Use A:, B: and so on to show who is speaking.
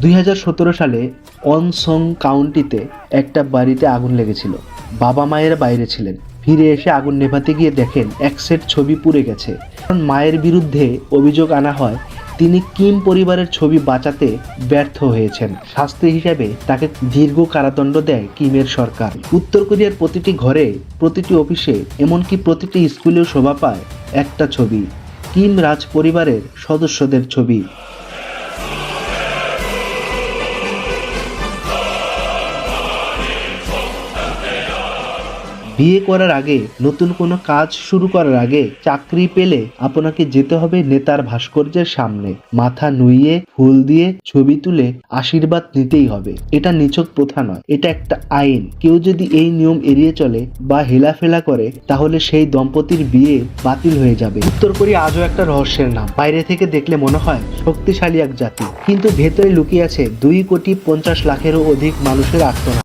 A: 2017 সালে অনসং কাউন্টিতে একটা বাড়িতে আগুন লেগেছিল। বাবা মায়ের বাইরে ছিলেন। ফিরে এসে আগুন নেভাতে গিয়ে দেখেন এক সেট ছবি পুড়ে গেছে। কারণ মায়ের বিরুদ্ধে অভিযোগ আনা হয় তিনি কিম পরিবারের ছবি বাঁচাতে ব্যর্থ হয়েছেন। শাস্তি হিসেবে তাকে দীর্ঘ কারাদণ্ড দেয় কিমের সরকার। উত্তর কোরিয়ার প্রতিটি ঘরে, প্রতিটি অফিসে, এমনকি প্রতিটি স্কুলেও শোভা পায় একটা ছবি, কিম রাজ পরিবারের সদস্যদের ছবি। বিয়ে করার আগে, নতুন কোনো কাজ শুরু করার আগে, চাকরি পেলে আপনাকে যেতে হবে নেতার ভাস্কর্যের সামনে, মাথা নুইয়ে ফুল দিয়ে ছবি তুলে আশীর্বাদ নিতেই হবে। এটা নিছক প্রথা নয়, এটা একটা আইন। কেউ যদি এই নিয়ম এড়িয়ে চলে বা হেলাফেলা করে তাহলে সেই দম্পতির বিয়ে বাতিল হয়ে যাবে। উত্তর কোরিয়া আজও একটা রহস্যের নাম। বাইরে থেকে দেখলে মনে হয় শক্তিশালী এক জাতি, কিন্তু ভেতরে লুকিয়ে আছে 2,50,00,000-এরও অধিক মানুষের আর্তনাদ।